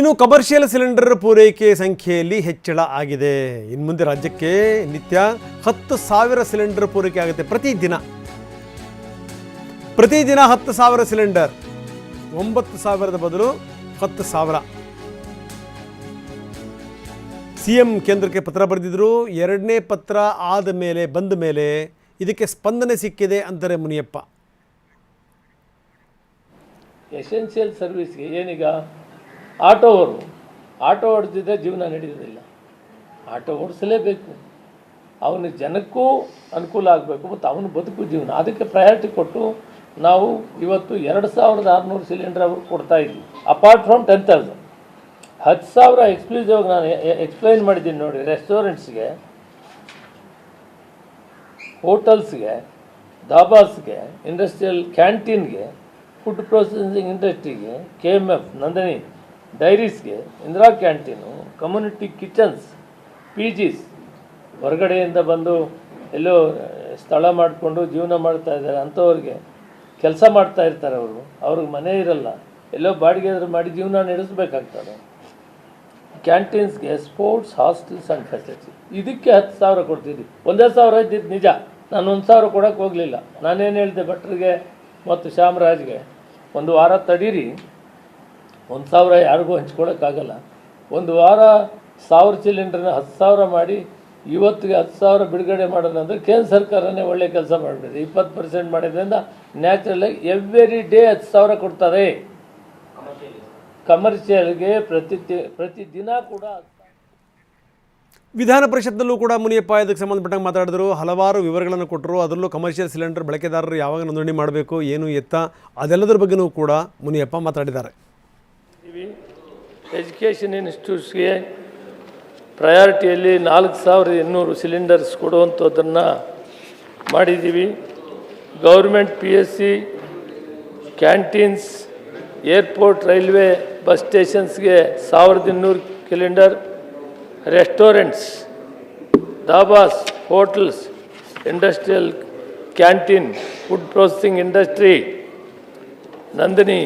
ಇನ್ನು commercial cylinder ಪೂರೈಕೆ ಸಂಖ್ಯೆಯಲ್ಲಿ ಹೆಚ್ಚಳ ಆಗಿದೆ. ಇನ್ನು ಮುಂದೆ ರಾಜ್ಯಕ್ಕೆ ನಿತ್ಯ 10,000 ಸಿಲಿಂಡರ್ ಪೂರೈಕೆ ಆಗುತ್ತೆ. ಪ್ರತಿದಿನ 10,000 ಸಿಲಿಂಡರ್, 9,000 ಬದಲು 10,000. ಸಿಎಂ ಕೇಂದ್ರಕ್ಕೆ ಪತ್ರ ಬರೆದಿದ್ರು. ಎರಡನೇ ಪತ್ರ ಬಂದ ಮೇಲೆ ಇದಕ್ಕೆ ಸ್ಪಂದನೆ ಸಿಕ್ಕಿದೆ ಅಂತಾರೆ ಮುನಿಯಪ್ಪ. ಎಸೆನ್ಷಿಯಲ್ ಸರ್ವಿಸ್ಗೆ ಏನೀಗ ಆಟೋ ಓಡಿಸಿದ್ರೆ ಜೀವನ ನಡೆಯೋದಿಲ್ಲ. ಆಟೋ ಓಡಿಸಲೇಬೇಕು, ಅವನ ಜನಕ್ಕೂ ಅನುಕೂಲ ಆಗಬೇಕು ಮತ್ತು ಅವನು ಬದುಕು ಜೀವನ. ಅದಕ್ಕೆ ಪ್ರಯಾರಿಟಿ ಕೊಟ್ಟು ನಾವು ಇವತ್ತು 2,600 ಸಿಲಿಂಡರ್ ಅವ್ರು ಕೊಡ್ತಾ ಇದ್ವಿ. ಅಪಾರ್ಟ್ ಫ್ರಮ್ 10,000 10,000 ಎಕ್ಸ್ಕ್ಲೂಸಿವ್ ನಾನು ಎಕ್ಸ್ಪ್ಲೈನ್ ಮಾಡಿದ್ದೀನಿ ನೋಡಿ. ರೆಸ್ಟೋರೆಂಟ್ಸ್ಗೆ, ಹೋಟೆಲ್ಸ್ಗೆ, ಧಾಬಾಸ್ಗೆ, ಇಂಡಸ್ಟ್ರಿಯಲ್ ಕ್ಯಾಂಟೀನ್ಗೆ, ಫುಡ್ ಪ್ರೊಸೆಸಿಂಗ್ ಇಂಡಸ್ಟ್ರಿಗೆ, KMF, ನಂದಿನಿ ಡೈರೀಸ್ಗೆ, Indira canteen, community kitchens, PGs, ಹೊರಗಡೆಯಿಂದ ಬಂದು ಎಲ್ಲೋ ಸ್ಥಳ ಮಾಡಿಕೊಂಡು ಜೀವನ ಮಾಡ್ತಾ ಇದ್ದಾರೆ ಅಂಥವ್ರಿಗೆ ಕೆಲಸ ಮಾಡ್ತಾ ಇರ್ತಾರೆ. ಅವ್ರಿಗೆ ಮನೆ ಇರಲ್ಲ, ಎಲ್ಲೋ ಬಾಡಿಗೆ ಮಾಡಿ ಜೀವನ ನಡೆಸಬೇಕಾಗ್ತದೆ. ಕ್ಯಾಂಟೀನ್ಸ್ಗೆ, ಸ್ಪೋರ್ಟ್ಸ್ ಹಾಸ್ಟೆಲ್ಸ್ ಆ್ಯಂಡ್ ಫೆಸಿಲಿಟಿ, ಇದಕ್ಕೆ 10,000 ಕೊಡ್ತಿದ್ವಿ. 1,000 ಇದ್ದಿದ್ದು ನಿಜ, ನಾನು 1,000 ಕೊಡೋಕ್ಕೆ ಹೋಗಲಿಲ್ಲ. ನಾನೇನು ಹೇಳಿದೆ ಭಟ್ರಿಗೆ ಮತ್ತು ಶ್ಯಾಮರಾಜ್ಗೆ, ಒಂದು ವಾರ ತಡೀರಿ, 1,000 ಯಾರಿಗೂ ಹಂಚ್ಕೊಳಕ್ಕಾಗಲ್ಲ. ಒಂದು ವಾರ 1,000 ಸಿಲಿಂಡರ್ನ 10,000 ಮಾಡಿ ಇವತ್ತಿಗೆ 10,000 ಬಿಡುಗಡೆ ಮಾಡೋಣ ಅಂದರೆ ಕೇಂದ್ರ ಸರ್ಕಾರನೇ ಒಳ್ಳೆ ಕೆಲಸ ಮಾಡಿಬಿಟ್ಟಿದೆ. 20% ಮಾಡಿದ್ರಿಂದ ನ್ಯಾಚುರಲಾಗಿ ಎವ್ರಿ ಡೇ 10,000 ಕೊಡ್ತಾರೆ. ಕಮರ್ಷಿಯಲ್ಗೆ ಪ್ರತಿದಿನ ಕೂಡ. ವಿಧಾನ ಪರಿಷತ್ನಲ್ಲೂ ಕೂಡ ಮುನಿಯಪ್ಪ ಇದಕ್ಕೆ ಸಂಬಂಧಪಟ್ಟಂಗೆ ಮಾತಾಡಿದ್ರು. ಹಲವಾರು ವಿವರಗಳನ್ನು ಕೊಟ್ಟರು. ಅದರಲ್ಲೂ ಕಮರ್ಷಿಯಲ್ ಸಿಲಿಂಡರ್ ಬಳಕೆದಾರರು ಯಾವಾಗ ನೋಂದಣಿ ಮಾಡಬೇಕು, ಏನು ಎತ್ತ, ಅದೆಲ್ಲದರ ಬಗ್ಗೆಯೂ ಕೂಡ ಮುನಿಯಪ್ಪ ಮಾತಾಡಿದ್ದಾರೆ. ಎಜುಕೇಷನ್ ಇನ್ಸ್ಟಿಟ್ಯೂಟ್ಸ್ಗೆ ಪ್ರಯಾರಿಟಿಯಲ್ಲಿ 4,800 ಸಿಲಿಂಡರ್ಸ್ ಕೊಡುವಂಥದ್ದನ್ನು ಮಾಡಿದ್ದೀವಿ. Government PSC, canteens, airport, railway, bus ಸ್ಟೇಷನ್ಸ್ಗೆ 1,200 cylinder, restaurants, dhabas, hotels, industrial canteen, food processing industry, Nandini,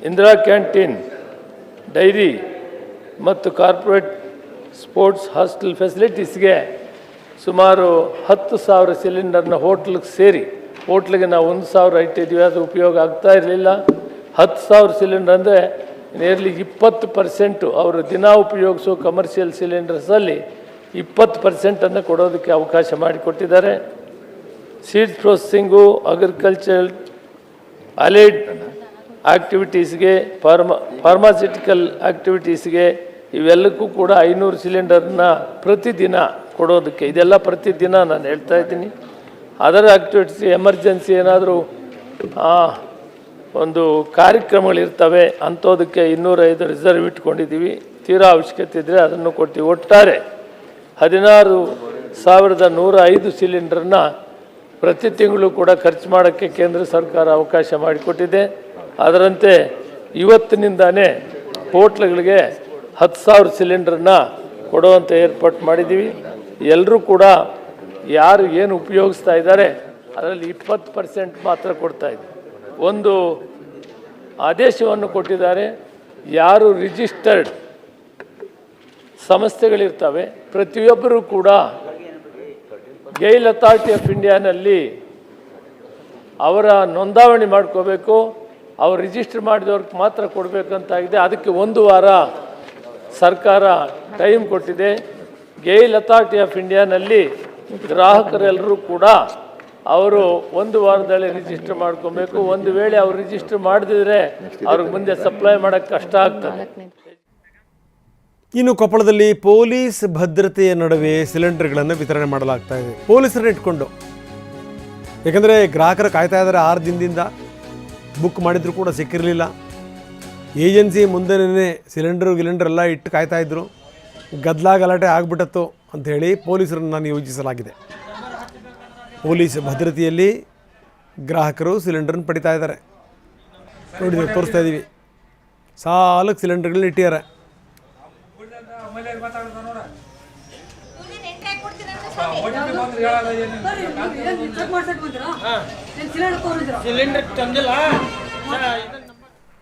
Indira canteen, dairy ಮತ್ತು ಕಾರ್ಪೊರೇಟ್ ಸ್ಪೋರ್ಟ್ಸ್ ಹಾಸ್ಟೆಲ್ ಫೆಸಿಲಿಟೀಸ್ಗೆ ಸುಮಾರು 10,000 ಸಿಲಿಂಡರ್ನ ಹೋಟ್ಲಿಗೆ ಸೇರಿ, ಹೋಟ್ಲಿಗೆ ನಾವು 1,000 ಇಟ್ಟಿದ್ವಿ, ಅದು ಉಪಯೋಗ ಆಗ್ತಾ ಇರಲಿಲ್ಲ. 10,000 ಸಿಲಿಂಡರ್ ಅಂದರೆ ನಿಯರ್ಲಿ 20% ಅವರು ದಿನ ಉಪಯೋಗಿಸೋ ಕಮರ್ಷಿಯಲ್ ಸಿಲಿಂಡರ್ಸಲ್ಲಿ 20% ಕೊಡೋದಕ್ಕೆ ಅವಕಾಶ ಮಾಡಿಕೊಟ್ಟಿದ್ದಾರೆ. ಸೀಡ್ಸ್ ಪ್ರೊಸೆಸಿಂಗು, ಅಗ್ರಿಕಲ್ಚರ್, ಅಲೈಡ್ ಆ್ಯಕ್ಟಿವಿಟೀಸ್ಗೆ, ಫಾರ್ಮಾಸ್ಯೂಟಿಕಲ್ ಆ್ಯಕ್ಟಿವಿಟೀಸ್ಗೆ, ಇವೆಲ್ಲಕ್ಕೂ ಕೂಡ 500 ಸಿಲಿಂಡರ್ನ ಪ್ರತಿದಿನ ಕೊಡೋದಕ್ಕೆ. ಇದೆಲ್ಲ ಪ್ರತಿದಿನ ನಾನು ಹೇಳ್ತಾ ಇದ್ದೀನಿ. ಅದರ್ ಆ್ಯಕ್ಟಿವಿಟೀಸ್, ಎಮರ್ಜೆನ್ಸಿ ಏನಾದರೂ ಒಂದು ಕಾರ್ಯಕ್ರಮಗಳಿರ್ತವೆ ಅಂಥೋದಕ್ಕೆ 205 ರಿಸರ್ವ್ ಇಟ್ಕೊಂಡಿದ್ದೀವಿ. ತೀರಾ ಅವಶ್ಯಕತೆ ಇದ್ದರೆ ಅದನ್ನು ಕೊಡ್ತೀವಿ. ಒಟ್ಟಾರೆ 16,105 ಸಿಲಿಂಡರ್ನ ಪ್ರತಿ ತಿಂಗಳು ಕೂಡ ಖರ್ಚು ಮಾಡೋಕ್ಕೆ ಕೇಂದ್ರ ಸರ್ಕಾರ ಅವಕಾಶ ಮಾಡಿಕೊಟ್ಟಿದೆ. ಅದರಂತೆ ಇವತ್ತಿನಿಂದಲೇ ಹೋಟ್ಲುಗಳಿಗೆ 10,000 ಸಿಲಿಂಡರ್ನ ಕೊಡುವಂಥ ಏರ್ಪಾಟ್ ಮಾಡಿದ್ದೀವಿ. ಎಲ್ಲರೂ ಕೂಡ ಯಾರು ಏನು ಉಪಯೋಗಿಸ್ತಾ ಇದ್ದಾರೆ ಅದರಲ್ಲಿ 20% ಮಾತ್ರ ಕೊಡ್ತಾಯಿದ್ದೀವಿ. ಒಂದು ಆದೇಶವನ್ನು ಕೊಟ್ಟಿದ್ದಾರೆ. ಯಾರು ರಿಜಿಸ್ಟರ್ಡ್ ಸಂಸ್ಥೆಗಳಿರ್ತವೆ ಪ್ರತಿಯೊಬ್ಬರೂ ಕೂಡ ಗೈಲ್ ಅಥಾರಿಟಿ ಆಫ್ ಇಂಡಿಯಾನಲ್ಲಿ ಅವರ ನೋಂದಾವಣಿ ಮಾಡ್ಕೋಬೇಕು. ಅವ್ರು ರಿಜಿಸ್ಟರ್ ಮಾಡಿದವ್ರಿಗೆ ಮಾತ್ರ ಕೊಡಬೇಕಂತಾಗಿದೆ. ಅದಕ್ಕೆ 1 ವಾರ ಸರ್ಕಾರ ಟೈಮ್ ಕೊಟ್ಟಿದೆ. ಗೈಲ್ ಅಥಾರಿಟಿ ಆಫ್ ಇಂಡಿಯಾನಲ್ಲಿ ಗ್ರಾಹಕರೆಲ್ಲರೂ ಕೂಡ ಅವರು 1 ವಾರದಲ್ಲಿ ರಿಜಿಸ್ಟರ್ ಮಾಡ್ಕೊಬೇಕು. ಒಂದು ವೇಳೆ ಅವ್ರು ರಿಜಿಸ್ಟರ್ ಮಾಡದಿದ್ರೆ ಅವ್ರಿಗೆ ಮುಂದೆ ಸಪ್ಲೈ ಮಾಡೋಕ್ಕೆ ಕಷ್ಟ ಆಗ್ತದೆ. ಇನ್ನು ಕೊಪ್ಪಳದಲ್ಲಿ ಪೊಲೀಸ್ ಭದ್ರತೆಯ ನಡುವೆ ಸಿಲಿಂಡರ್ಗಳನ್ನು ವಿತರಣೆ ಮಾಡಲಾಗ್ತಾ ಇದೆ, ಪೊಲೀಸರನ್ನ ಇಟ್ಕೊಂಡು. ಯಾಕಂದರೆ ಗ್ರಾಹಕರು ಕಾಯ್ತಾ ಇದ್ದಾರೆ 6 ದಿನದಿಂದ. ಬುಕ್ ಮಾಡಿದ್ರು ಕೂಡ ಸಿಕ್ಕಿರಲಿಲ್ಲ. ಏಜೆನ್ಸಿ ಮುಂದೆನೇ ಗಿಲಿಂಡರ್ ಎಲ್ಲ ಇಟ್ಟು ಕಾಯ್ತಾಯಿದ್ರು. ಗಲಾಟೆ ಆಗ್ಬಿಟ್ಟತ್ತು ಅಂಥೇಳಿ ಪೊಲೀಸರನ್ನು ನಿಯೋಜಿಸಲಾಗಿದೆ. ಪೊಲೀಸ್ ಭದ್ರತೆಯಲ್ಲಿ ಗ್ರಾಹಕರು ಸಿಲಿಂಡರ್ನ ಪಡಿತಾ ಇದ್ದಾರೆ. ನೋಡಿ, ತೋರಿಸ್ತಾ ಇದ್ದೀವಿ. ಸಾಲಕ್ಕೆ ಸಿಲಿಂಡರ್ಗಳನ್ನ ಇಟ್ಟಿದ್ದಾರೆ. ಸಿಲಿಂಡರ್ ತಂದಿಲ್ಲ.